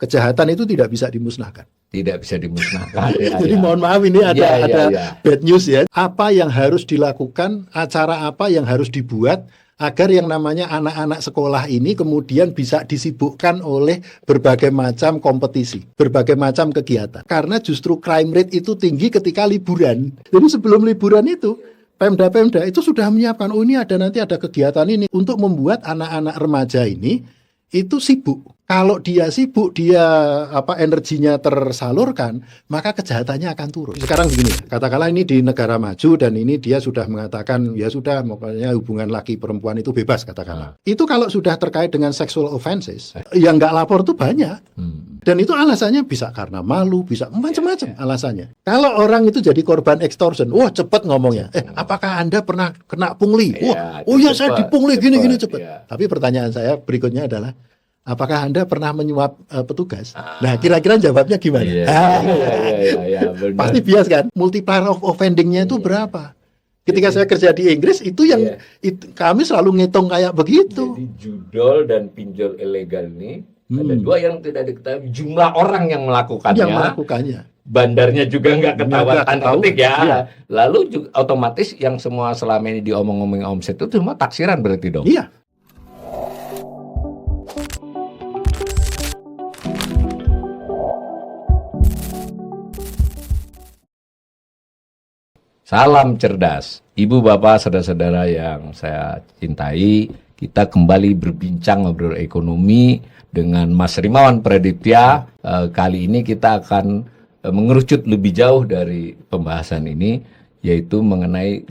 Kejahatan itu tidak bisa dimusnahkan. Tidak bisa dimusnahkan. Jadi mohon maaf ini ada bad news ya. Apa yang harus dilakukan, acara apa yang harus dibuat agar yang namanya anak-anak sekolah ini kemudian bisa disibukkan oleh berbagai macam kompetisi, berbagai macam kegiatan. Karena justru crime rate itu tinggi ketika liburan. Jadi sebelum liburan itu, Pemda itu sudah menyiapkan, oh ini nanti ada kegiatan ini untuk membuat anak-anak remaja ini itu sibuk. Kalau dia sibuk, dia energinya tersalurkan, maka kejahatannya akan turun. Sekarang begini, katakanlah ini di negara maju dan ini dia sudah mengatakan ya sudah, makanya hubungan laki perempuan itu bebas katakanlah. Itu kalau sudah terkait dengan sexual offenses, yang nggak lapor tuh banyak. Dan itu alasannya bisa karena malu, bisa macam-macam alasannya. Kalau orang itu jadi korban extortion, wah cepat ngomongnya. Apakah Anda pernah kena pungli? Oh ya saya dipungli gini-gini cepat. Tapi pertanyaan saya berikutnya adalah, apakah Anda pernah menyuap petugas? Nah, kira-kira jawabnya gimana? Pasti bias kan? Multiplier of offending-nya itu berapa? Ketika saya kerja di Inggris, itu yang kami selalu ngitung kayak begitu. Jadi judol dan pinjol ilegal ini ada dua yang tidak diketahui jumlah orang yang melakukannya. Bandarnya juga nggak ketahuan tanda petik ya. Lalu juga, otomatis yang semua selama ini diomong-omong omset itu semua taksiran berarti dong. Iya. Salam cerdas, ibu bapak saudara-saudara yang saya cintai. Kita kembali berbincang ngobrol ekonomi dengan Mas Rimawan Pradiptya. Kali ini kita akan mengerucut lebih jauh dari pembahasan ini, yaitu mengenai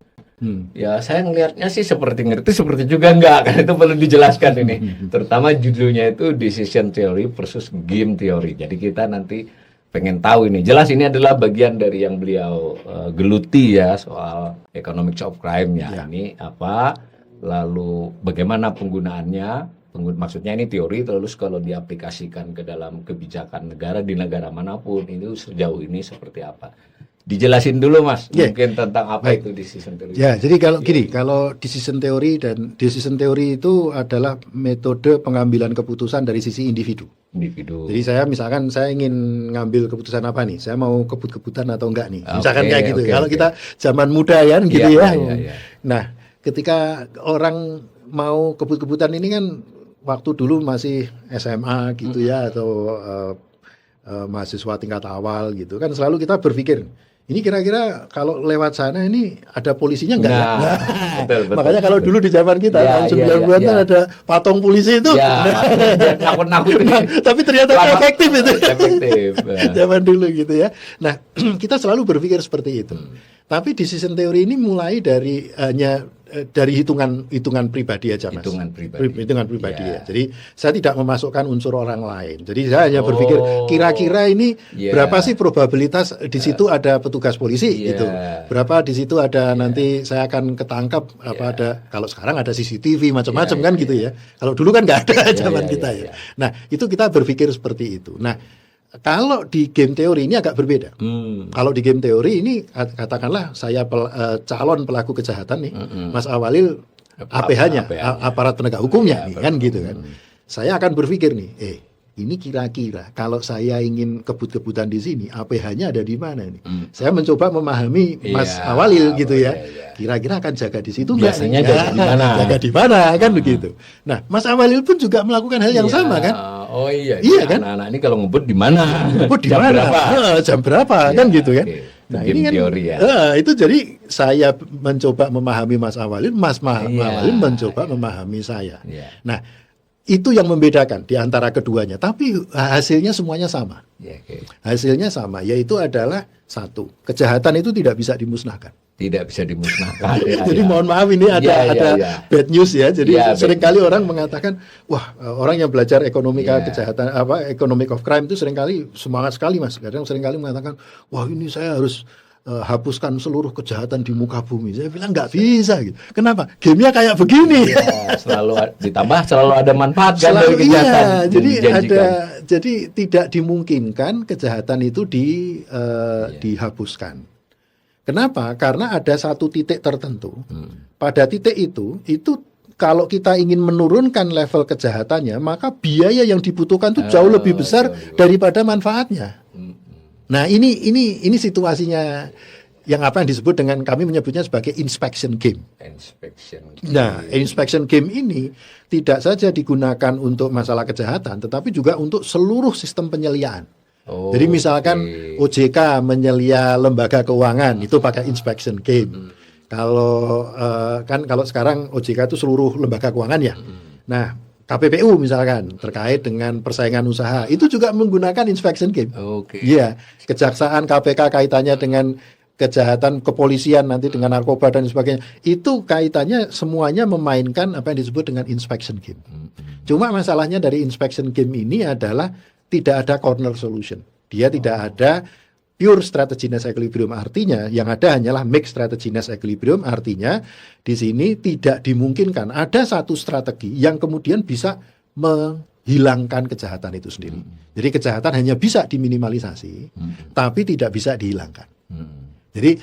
ya saya ngelihatnya sih seperti ngerti, seperti juga enggak, kan itu perlu dijelaskan ini. Terutama judulnya itu Decision Theory versus Game Theory. Jadi kita nanti pengen tahu ini. Jelas ini adalah bagian dari yang beliau geluti ya, soal economics of crime-nya. Ini apa, lalu bagaimana penggunaannya, maksudnya ini teori, terus kalau diaplikasikan ke dalam kebijakan negara di negara manapun, ini sejauh ini seperti apa. Dijelasin dulu Mas, mungkin tentang apa itu decision theory. Ya, jadi kalau gini, kalau decision theory itu adalah metode pengambilan keputusan dari sisi individu. Jadi saya misalkan saya ingin ngambil keputusan apa nih? Saya mau kebut-kebutan atau enggak nih? Misalkan kayak gitu. Kalau kita zaman muda ya gitu ya. Nah, ketika orang mau kebut-kebutan ini kan waktu dulu masih SMA gitu ya, atau mahasiswa tingkat awal gitu kan, selalu kita berpikir, ini kira-kira kalau lewat sana ini ada polisinya enggak ya? Betul, makanya kalau dulu di zaman kita tahun 90-an kan ada patung polisi itu. Nakut-nakut. Tapi ternyata efektif itu. Zaman dulu gitu ya. Nah, kita selalu berpikir seperti itu. Tapi decision theory ini mulai dari dari hitungan pribadi aja Mas. Hitungan pribadi ya. Jadi saya tidak memasukkan unsur orang lain. Jadi saya hanya berpikir kira-kira ini berapa sih probabilitas di situ ada petugas polisi gitu. Berapa di situ ada nanti saya akan ketangkap ada, kalau sekarang ada CCTV macam-macam kan gitu ya. Kalau dulu kan nggak ada zaman kita ya. Nah, itu kita berpikir seperti itu. Nah, kalau di game teori ini agak berbeda. Kalau di game teori ini katakanlah saya calon pelaku kejahatan nih, Mas Awalil APH-nya, aparat penegak hukumnya nih, kan gitu kan. Saya akan berpikir nih, ini kira-kira kalau saya ingin kebut-kebutan di sini, APH-nya ada di mana nih? Saya mencoba memahami Mas Awalil gitu ya. Kira-kira akan jaga di situ nggak? Biasanya jaga di mana kan begitu. Nah, Mas Awalil pun juga melakukan hal yang sama kan? Oh iya kan? Anak-anak ini kalau ngebut di mana? Ngebut di mana? Jam berapa kan gitu kan? Nah, ini kan teori ya. Itu jadi saya mencoba memahami Mas Awalil, Mas Awalil mencoba memahami saya. Nah, itu yang membedakan di antara keduanya. Tapi hasilnya semuanya sama. Hasilnya sama, yaitu adalah satu, kejahatan itu tidak bisa dimusnahkan. Tidak bisa dimusnahkan. Jadi mohon maaf ini ada bad news ya. Jadi seringkali orang mengatakan, wah orang yang belajar ekonomika kejahatan economic of crime itu seringkali semangat sekali Mas. Kadang seringkali mengatakan, wah ini saya harus hapuskan seluruh kejahatan di muka bumi. Saya bilang nggak bisa gitu. Kenapa? Gamenya kayak begini. Selalu ada manfaat kan dari kejahatan. Jadi tidak dimungkinkan kejahatan itu dihapuskan. Kenapa? Karena ada satu titik tertentu. Pada titik itu kalau kita ingin menurunkan level kejahatannya, maka biaya yang dibutuhkan itu jauh lebih besar daripada manfaatnya. Nah, ini situasinya yang disebut dengan, kami menyebutnya sebagai inspection game. Nah, inspection game ini tidak saja digunakan untuk masalah kejahatan, tetapi juga untuk seluruh sistem penyeliaan. Jadi misalkan OJK menyelia lembaga keuangan, itu pakai inspection game. Kalau kalau sekarang OJK itu seluruh lembaga keuangan ya. Nah, KPPU misalkan terkait dengan persaingan usaha, itu juga menggunakan inspection game. Iya, Kejaksaan, KPK kaitannya dengan kejahatan, kepolisian nanti dengan narkoba dan sebagainya. Itu kaitannya semuanya memainkan apa yang disebut dengan inspection game. Cuma masalahnya dari inspection game ini adalah tidak ada corner solution. Dia tidak ada pure strateginess equilibrium, artinya yang ada hanyalah mixed strateginess equilibrium, artinya di sini tidak dimungkinkan ada satu strategi yang kemudian bisa menghilangkan kejahatan itu sendiri. Jadi kejahatan hanya bisa diminimalisasi, tapi tidak bisa dihilangkan. Jadi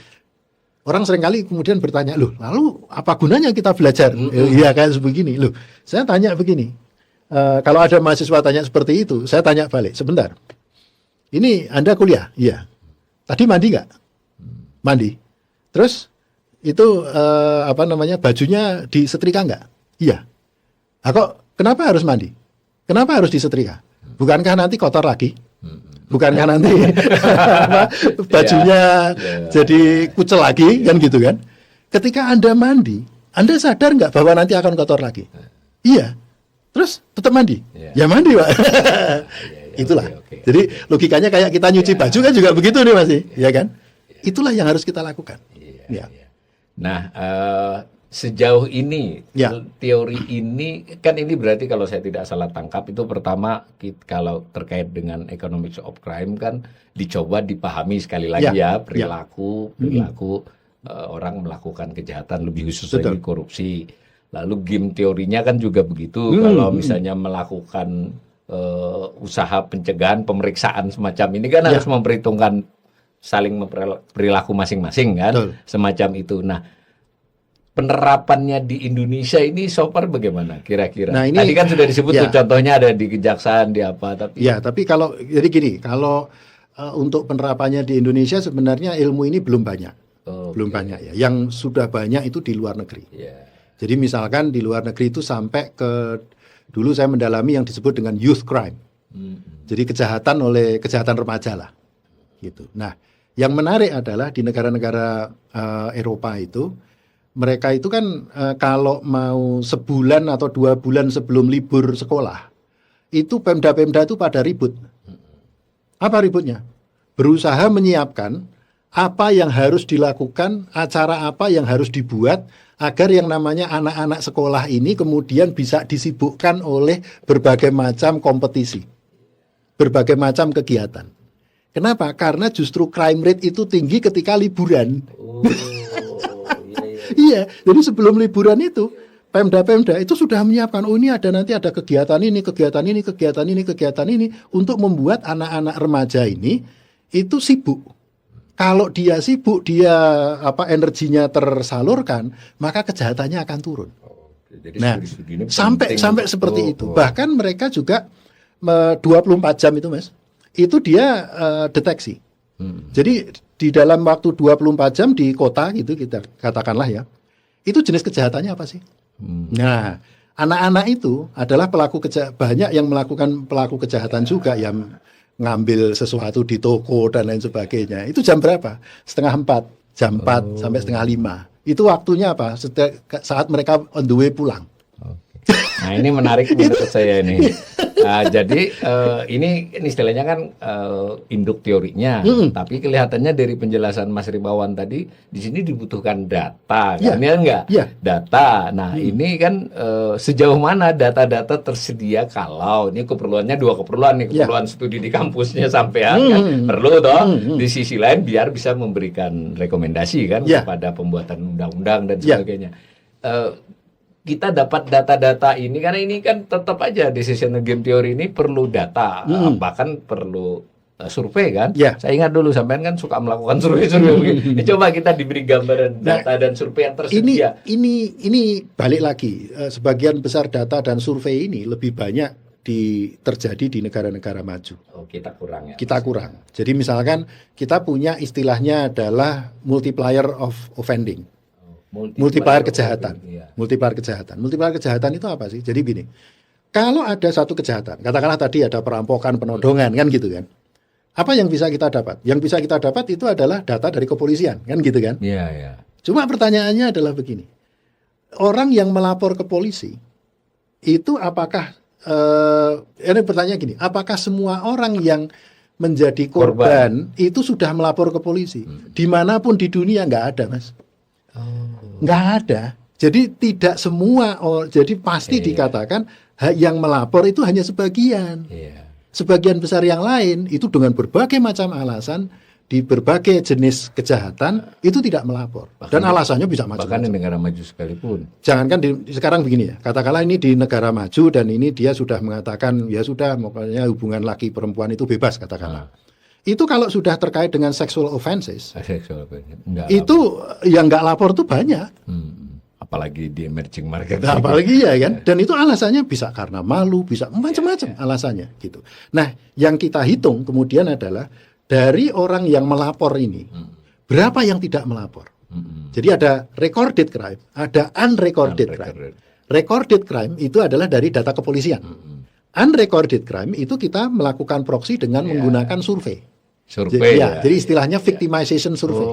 orang seringkali kemudian bertanya, loh, lalu apa gunanya kita belajar? Iya kan sebegini. Loh, saya tanya begini, kalau ada mahasiswa tanya seperti itu, saya tanya balik, sebentar, ini Anda kuliah? Iya. Tadi mandi nggak? Mandi. Terus itu bajunya disetrika nggak? Iya. Nah, kok kenapa harus mandi? Kenapa harus disetrika? Bukankah nanti kotor lagi? Bukankah nanti bajunya jadi kucel lagi, kan gitu kan? Ketika Anda mandi, Anda sadar nggak bahwa nanti akan kotor lagi? Iya. Terus tetap mandi? Ya mandi, Pak. Itulah. Jadi logikanya kayak kita nyuci baju kan juga begitu nih Mas, ya kan? Itulah yang harus kita lakukan. Nah, sejauh ini teori ini kan, ini berarti kalau saya tidak salah tangkap itu pertama kalau terkait dengan economics of crime kan dicoba dipahami sekali lagi perilaku orang melakukan kejahatan, lebih khusus lagi korupsi. Lalu game teorinya kan juga begitu, kalau misalnya melakukan usaha pencegahan, pemeriksaan semacam ini kan harus memperhitungkan saling perilaku masing-masing kan, semacam itu. Nah, penerapannya di Indonesia ini so far bagaimana kira-kira? Nah, ini, tadi kan sudah disebut tuh contohnya ada di kejaksaan, di apa, tapi tapi kalau jadi gini, kalau untuk penerapannya di Indonesia sebenarnya ilmu ini belum banyak. Belum banyak ya. Yang sudah banyak itu di luar negeri. Jadi misalkan di luar negeri itu sampai ke, dulu saya mendalami yang disebut dengan youth crime. Jadi kejahatan remaja lah. Gitu. Nah, yang menarik adalah di negara-negara Eropa itu, mereka itu kan kalau mau sebulan atau 2 bulan sebelum libur sekolah, itu Pemda-Pemda itu pada ribut. Apa ributnya? Berusaha menyiapkan apa yang harus dilakukan, acara apa yang harus dibuat, agar yang namanya anak-anak sekolah ini kemudian bisa disibukkan oleh berbagai macam kompetisi, berbagai macam kegiatan. Kenapa? Karena justru crime rate itu tinggi ketika liburan. Iya, jadi sebelum liburan itu Pemda-Pemda itu sudah menyiapkan, ini nanti ada kegiatan ini, kegiatan ini, kegiatan ini, kegiatan ini, untuk membuat anak-anak remaja ini itu sibuk. Kalau dia sibuk, dia energinya tersalurkan, maka kejahatannya akan turun. Jadi nah, sampai seperti itu. Bahkan mereka juga 24 jam itu, Mas, itu dia deteksi. Jadi di dalam waktu 24 jam di kota gitu, kita katakanlah ya, itu jenis kejahatannya apa sih? Nah, anak-anak itu adalah banyak yang melakukan pelaku kejahatan juga, yang ngambil sesuatu di toko dan lain sebagainya. Itu jam berapa? 3:30, jam 4 sampai 4:30. Itu waktunya apa? Saat mereka on the way pulang. Nah, ini menarik menurut saya ini. Jadi ini istilahnya kan induk teorinya, tapi kelihatannya dari penjelasan Mas Rimawan tadi, di sini dibutuhkan data, kan ya enggak? Data. Nah, ini kan sejauh mana data-data tersedia, kalau ini keperluannya 2 keperluan nih, keperluan studi di kampusnya sampean kan perlu toh, di sisi lain biar bisa memberikan rekomendasi kan kepada pembuatan undang-undang dan sebagainya. Kita dapat data-data ini karena ini kan tetap aja decision game theory ini perlu data, bahkan perlu survei kan? Ya. Saya ingat dulu sampean kan suka melakukan survei-survei. Coba kita diberi gambaran data dan survei yang tersedia. Ini balik lagi, sebagian besar data dan survei ini lebih banyak terjadi di negara-negara maju. Oh, kita kurang ya. Kita kurang. Jadi misalkan kita punya istilahnya adalah multiplier of offending. Multiplier kejahatan. Ya. Multiplier kejahatan itu apa sih? Jadi gini, kalau ada satu kejahatan, katakanlah tadi ada perampokan, penodongan, kan gitu kan. Apa yang bisa kita dapat? Yang bisa kita dapat itu adalah data dari kepolisian, kan gitu kan. Iya, iya. Cuma pertanyaannya adalah begini. Orang yang melapor ke polisi itu apakah ini pertanyaan gini, apakah semua orang yang menjadi korban itu sudah melapor ke polisi? Dimanapun di dunia nggak ada, Mas. Nggak ada. Jadi tidak semua, jadi pasti dikatakan yang melapor itu hanya sebagian. Sebagian besar yang lain itu dengan berbagai macam alasan di berbagai jenis kejahatan itu tidak melapor. Dan alasannya bisa macam-macam. Bahkan di negara maju sekalipun. Jangankan sekarang begini ya, katakanlah ini di negara maju dan ini dia sudah mengatakan ya sudah, makanya hubungan laki perempuan itu bebas katakanlah. Itu kalau sudah terkait dengan sexual offenses, itu yang nggak lapor tuh banyak. Apalagi di emerging market. Nah, apalagi ya kan. Dan itu alasannya bisa karena malu, bisa macam-macam alasannya gitu. Nah, yang kita hitung kemudian adalah dari orang yang melapor ini, berapa yang tidak melapor? Jadi ada recorded crime, ada unrecorded crime. Recorded crime itu adalah dari data kepolisian. Unrecorded crime itu kita melakukan proxy dengan menggunakan survei. Jadi istilahnya victimization survey.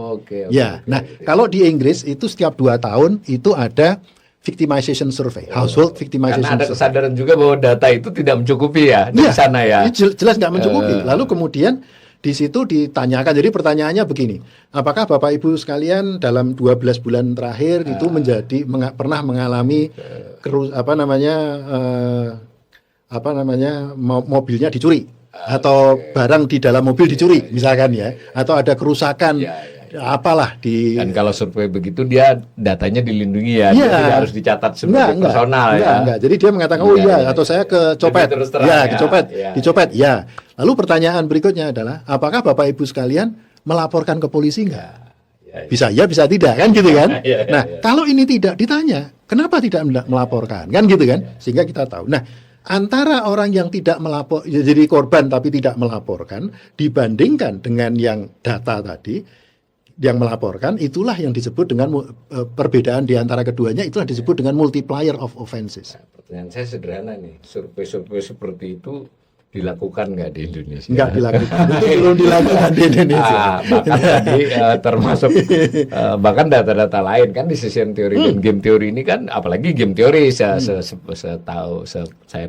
Nah, kalau di Inggris itu setiap 2 tahun itu ada victimization survey, household victimization survey. Karena ada kesadaran juga bahwa data itu tidak mencukupi ya di sana ya. Jelas nggak mencukupi. Lalu kemudian di situ ditanyakan, jadi pertanyaannya begini, apakah Bapak Ibu sekalian dalam 12 bulan terakhir itu pernah mengalami mobilnya dicuri atau barang di dalam mobil dicuri misalkan ya, atau ada kerusakan apalah di. Dan kalau survei begitu dia datanya dilindungi ya, dia tidak harus dicatat sebagai personal enggak. Jadi dia mengatakan atau saya kecopet, dicopet. Lalu pertanyaan berikutnya adalah apakah Bapak Ibu sekalian melaporkan ke polisi enggak? Bisa ya, bisa tidak, kan gitu kan. Kalau ini tidak ditanya, kenapa tidak melaporkan, kan gitu kan, sehingga kita tahu. Nah, antara orang yang tidak melapor, jadi korban tapi tidak melaporkan, dibandingkan dengan yang data tadi yang melaporkan, itulah yang disebut dengan perbedaan di antara keduanya, itulah disebut dengan multiplier of offenses. Pertanyaan saya sederhana nih, survei-survei seperti itu dilakukan nggak di Indonesia? Nggak dilakukan, itu belum dilakukan di Indonesia. Bahkan tadi termasuk bahkan data-data lain kan, decision theory dan game theory ini kan, apalagi game theory saya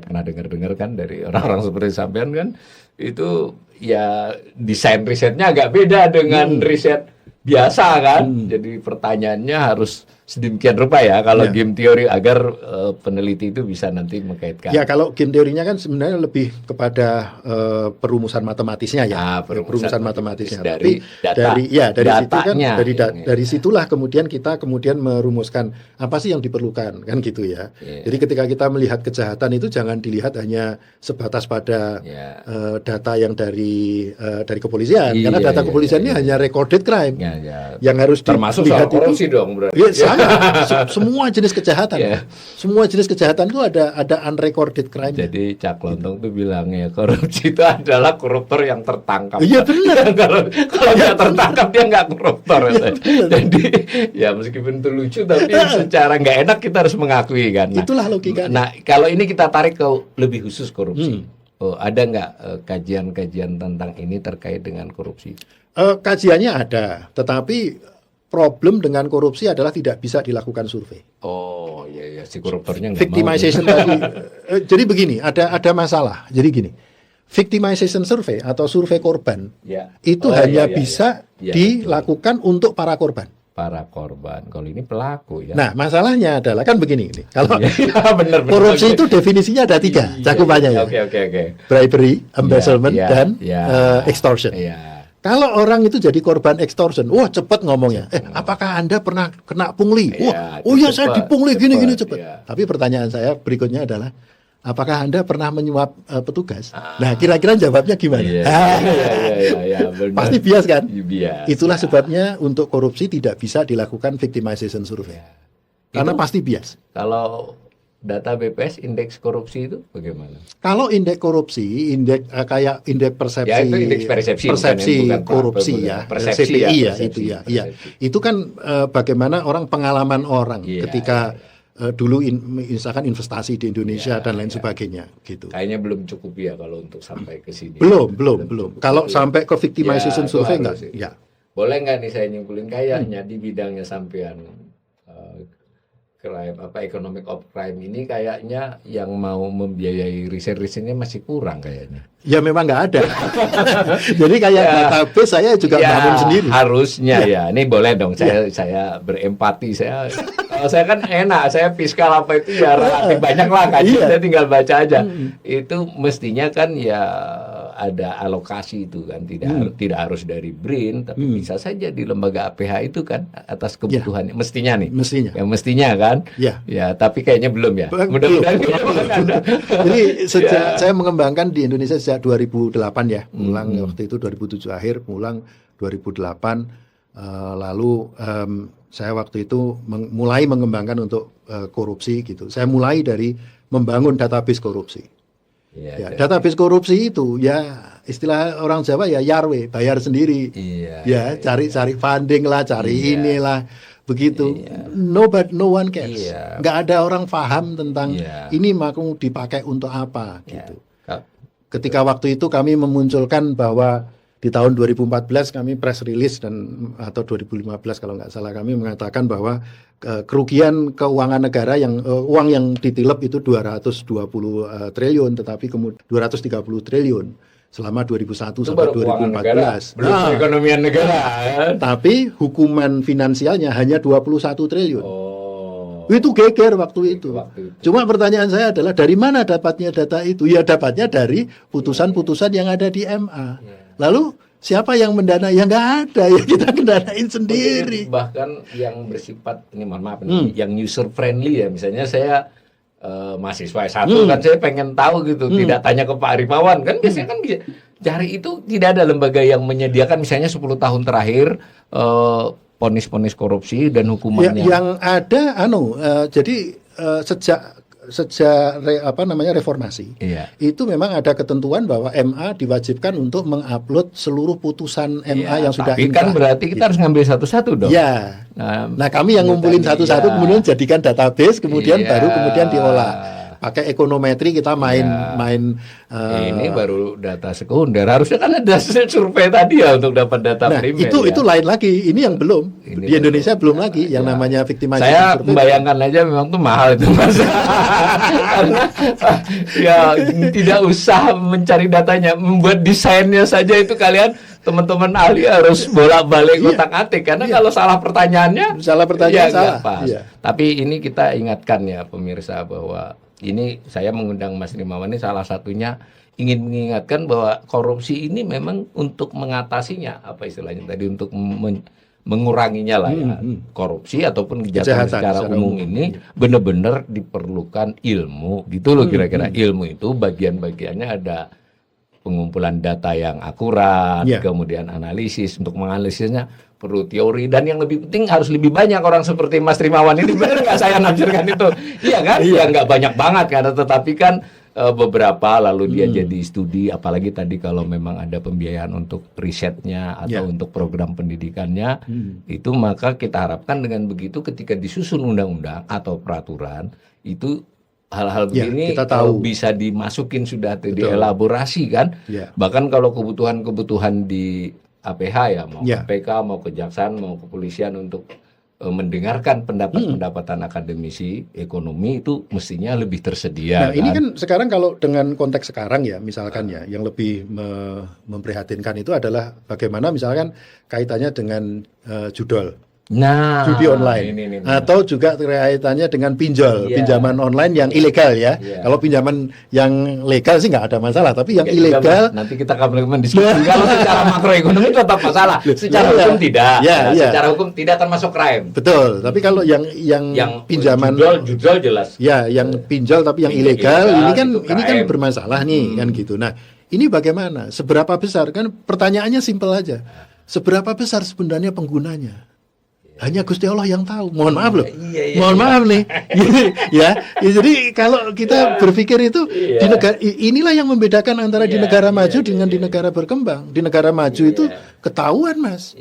pernah dengar kan dari orang-orang seperti sampean kan, itu ya desain risetnya agak beda dengan riset biasa kan. Jadi pertanyaannya harus sedemikian rupa ya kalau game teori agar peneliti itu bisa nanti mengkaitkan. Ya, kalau game teorinya kan sebenarnya lebih kepada perumusan matematisnya ya. Perumusan matematisnya. Dari dari situlah kemudian kita merumuskan apa sih yang diperlukan, kan gitu ya. Jadi ketika kita melihat kejahatan itu jangan dilihat hanya sebatas pada data yang dari kepolisian, karena data kepolisian ini hanya recorded crime. Yang harus termasuk soal korupsi dong berarti. Semua jenis kejahatan. Semua jenis kejahatan itu ada unrecorded crime. Jadi Cak Lontong tuh bilangnya korupsi itu adalah koruptor yang tertangkap. Iya benar. Kalau nggak tertangkap dia nggak koruptor. Jadi ya meskipun itu lucu tapi secara nggak enak kita harus mengakui kan. Itulah logikanya. Nah, kalau ini kita tarik ke lebih khusus korupsi. Ada nggak kajian-kajian tentang ini terkait dengan korupsi? Kajiannya ada, tetapi problem dengan korupsi adalah tidak bisa dilakukan survei. Oh iya, si koruptornya nggak mau. Victimization tadi. Jadi begini, ada masalah. Jadi gini, victimization survey atau survei korban itu hanya bisa dilakukan untuk para korban. Para korban. Kalau ini pelaku ya. Nah, masalahnya adalah kan begini ini. Kalau bener, korupsi itu definisinya ada 3 cakupannya ya. Oke. Bribery, embezzlement, dan extortion. Kalau orang itu jadi korban extortion, wah cepat ngomongnya. Apakah Anda pernah kena pungli? Wah, saya dipungli gini cepat. Tapi pertanyaan saya berikutnya adalah, apakah Anda pernah menyuap petugas? Nah, kira-kira jawabnya gimana? Iya, Pasti bias kan? Bias. Itulah sebabnya untuk korupsi tidak bisa dilakukan victimization survey. Karena pasti bias. Kalau data BPS indeks korupsi itu bagaimana? Kalau indeks korupsi, kayak indeks persepsi, Ya, itu indeks persepsi bukan korupsi bukan ya, persepsi CPI ya, ya, persepsi, itu ya, persepsi. iya. Itu kan bagaimana pengalaman orang ketika dulu misalkan investasi di Indonesia dan lain sebagainya, gitu. Kayaknya belum cukup ya kalau untuk sampai ke sini. Belum. Kalau sampai ke victimization survey enggak? Ya. Boleh nggak nih saya nyimpulin kayaknya di bidangnya sampean crime economic of crime ini kayaknya yang mau membiayai riset-risetnya masih kurang kayaknya. Ya memang nggak ada. Jadi kayak database saya juga bangun sendiri. Harusnya ya. Ini boleh dong saya berempati. Saya kan enak, saya fiskal apa itu ya relatif banyak lah kan. Saya tinggal baca aja. Itu mestinya kan ya ada alokasi itu kan, tidak harus dari BRIN, tapi bisa saja di lembaga APH itu kan atas kebutuhan mestinya nih. Mestinya kan. Ya, tapi kayaknya belum ya. Mudah-mudahan ada. Jadi sejak saya mengembangkan di Indonesia sejak 2008 ya, pulang waktu itu 2007 akhir, pulang 2008, lalu saya waktu itu mulai mengembangkan untuk korupsi gitu. Saya mulai dari membangun database korupsi. Database korupsi itu ya istilah orang Jawa ya yarwe, bayar sendiri. Cari funding lah, cari inilah, begitu. No one cares. Nggak ada orang paham tentang ini mau dipakai untuk apa gitu. Ketika waktu itu kami memunculkan bahwa di tahun 2014 kami press release atau 2015 kalau nggak salah, kami mengatakan bahwa kerugian keuangan negara uang yang ditilep itu 220 triliun, tetapi kemudian 230 triliun selama 2001 itu sampai baru 2014. Belum perekonomian negara. Tapi hukuman finansialnya hanya 21 triliun. Itu geger waktu itu. Cuma pertanyaan saya adalah dari mana dapatnya data itu? Ya dapatnya dari putusan-putusan yang ada di MA. Lalu siapa yang mendanai? Ya nggak ada, ya kita kendanain sendiri. Bahkan yang bersifat, ini mohon maaf nih, yang user friendly ya, misalnya saya mahasiswa S1 kan saya pengen tahu gitu, tidak tanya ke Pak Rimawan kan biasanya kan bisa cari itu, tidak ada lembaga yang menyediakan misalnya 10 tahun terakhir ponis-ponis korupsi dan hukumannya. Yang ada jadi sejak reformasi itu memang ada ketentuan bahwa MA diwajibkan untuk mengupload seluruh putusan MA yang sudah inkrah. Tapi kan berarti kita harus ngambil satu-satu dong. Nah kami yang ngumpulin satu-satu kemudian jadikan database, kemudian baru kemudian diolah. Pakai ekonometri kita main ini baru data sekunder, harusnya kan ada survei tadi ya untuk dapat data primer. Itu lain lagi, ini yang belum di Indonesia belum lagi yang namanya victimization. Saya membayangkan aja memang tuh mahal itu Mas. Karena ya tidak usah mencari datanya, membuat desainnya saja itu kalian teman-teman ahli harus bolak-balik kotak-atik karena kalau salah pertanyaannya salah. Pas. Tapi ini kita ingatkan ya pemirsa bahwa ini saya mengundang Mas Rimawan ini salah satunya ingin mengingatkan bahwa korupsi ini memang untuk mengatasinya, apa istilahnya tadi, untuk menguranginya lah ya, korupsi ataupun kejahatan secara umum ini benar-benar diperlukan ilmu gitu loh, kira-kira ilmu itu bagian-bagiannya ada pengumpulan data yang akurat, kemudian analisis, untuk menganalisisnya perlu teori, dan yang lebih penting harus lebih banyak orang seperti Mas Rimawan ini. Benar nggak saya nafsirkan itu? Iya kan? Ya nggak banyak banget karena tetapi kan beberapa lalu dia jadi studi, apalagi tadi kalau memang ada pembiayaan untuk risetnya atau untuk program pendidikannya itu, maka kita harapkan dengan begitu ketika disusun undang-undang atau peraturan itu hal-hal begini kita tahu bisa dimasukin sudah dielaborasi kan. Bahkan kalau kebutuhan-kebutuhan di APH ya, mau KPK, mau kejaksaan, mau kepolisian untuk mendengarkan pendapatan akademisi ekonomi itu mestinya lebih tersedia. Nah, ini kan sekarang kalau dengan konteks sekarang ya, misalkan ya, yang lebih memprihatinkan itu adalah bagaimana misalkan kaitannya dengan judol. Nah, judi online, ini. atau juga kaitannya dengan pinjol, pinjaman online yang ilegal ya. Kalau pinjaman yang legal sih nggak ada masalah, tapi yang ilegal nanti kita akan mendiskusi. Kalau secara makroekonomi tetap masalah, secara hukum tidak. Secara hukum tidak termasuk crime. Betul, tapi kalau yang pinjaman judol jelas. Ya, yang pinjol tapi yang ilegal ini kan bermasalah nih kan gitu. Nah, ini bagaimana? Seberapa besar? Kan pertanyaannya simpel aja. Seberapa besar sebenarnya penggunanya? Hanya Gusti Allah yang tahu. Mohon maaf loh. Mohon maaf nih. ya, jadi kalau kita berpikir itu di negara inilah yang membedakan antara di negara maju dengan di negara berkembang. Di negara maju itu ketahuan, Mas.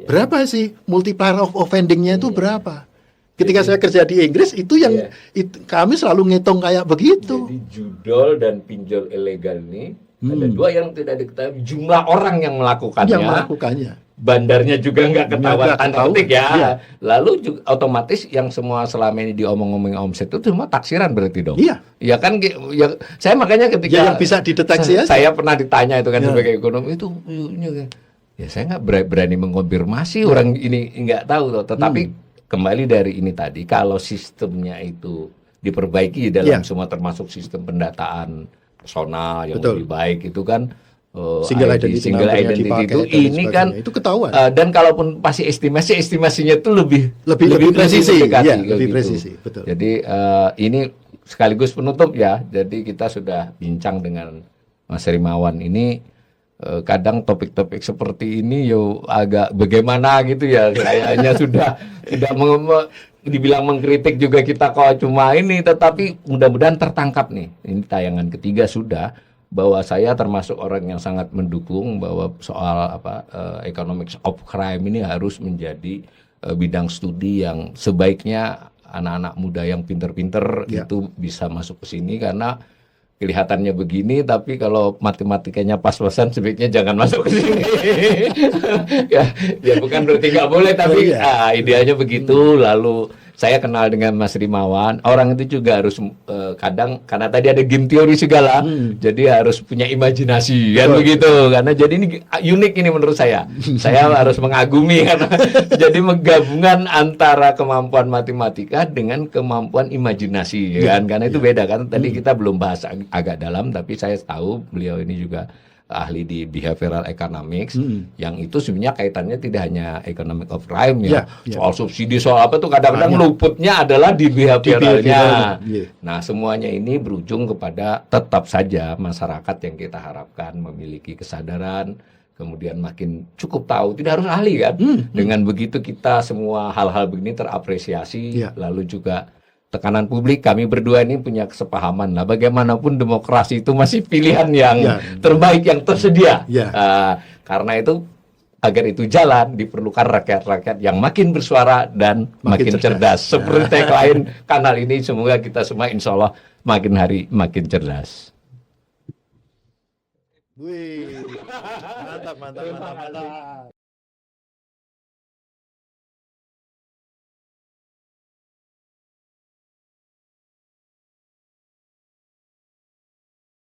Berapa sih multiplier of offending-nya itu berapa? Ketika saya kerja di Inggris itu yang kami selalu ngitung kayak begitu. Jadi judol dan pinjol ilegal ini ada dua yang tidak diketahui jumlah orang yang melakukannya. Bandarnya juga nggak ketahuan tanda petik ya. Lalu juga otomatis yang semua selama ini diomong-omong omset itu semua taksiran berarti dong. Iya. Ya kan ya saya makanya ketika yang bisa dideteksi saya pernah ditanya itu kan sebagai ekonom itu ya saya nggak berani mengkonfirmasi orang ini nggak tahu loh. Tetapi kembali dari ini tadi kalau sistemnya itu diperbaiki dalam semua termasuk sistem pendataan personal yang lebih baik itu kan single identity itu ini kan itu ketahuan dan kalaupun pasti estimasinya itu lebih presisi lebih presisi betul. Jadi ini sekaligus penutup ya. Jadi kita sudah bincang dengan Mas Rimawan ini kadang topik-topik seperti ini yo agak bagaimana gitu ya kayaknya sudah dibilang mengkritik juga kita kok cuma ini, tetapi mudah-mudahan tertangkap nih. Ini tayangan ketiga sudah bahwa saya termasuk orang yang sangat mendukung bahwa soal economics of crime ini harus menjadi bidang studi yang sebaiknya anak-anak muda yang pinter-pinter itu bisa masuk ke sini karena kelihatannya begini, tapi kalau matematikanya pas-pasan sebaiknya jangan masuk ke sini. ya bukan berarti nggak boleh, tapi idealnya begitu. Lalu saya kenal dengan Mas Rimawan, orang itu juga harus kadang karena tadi ada game teori segala, jadi harus punya imajinasi kan begitu. Karena jadi ini unik ini menurut saya. Saya harus mengagumi karena jadi menggabungan antara kemampuan matematika dengan kemampuan imajinasi kan. Karena itu beda kan. Tadi kita belum bahas agak dalam, tapi saya tahu beliau ini juga ahli di behavioral economics yang itu sebenarnya kaitannya tidak hanya economic of crime soal subsidi soal apa tuh kadang-kadang luputnya adalah di behavioralnya. Nah semuanya ini berujung kepada tetap saja masyarakat yang kita harapkan memiliki kesadaran, kemudian makin cukup tahu, tidak harus ahli kan. Dengan begitu kita semua hal-hal begini terapresiasi, lalu juga tekanan publik, kami berdua ini punya kesepahaman lah bagaimanapun demokrasi itu masih pilihan yang terbaik yang tersedia. Karena itu agar itu jalan diperlukan rakyat-rakyat yang makin bersuara dan makin cerdas. Seperti tagline kanal ini, semoga kita semua insya Allah makin hari makin cerdas. Wih, mantap.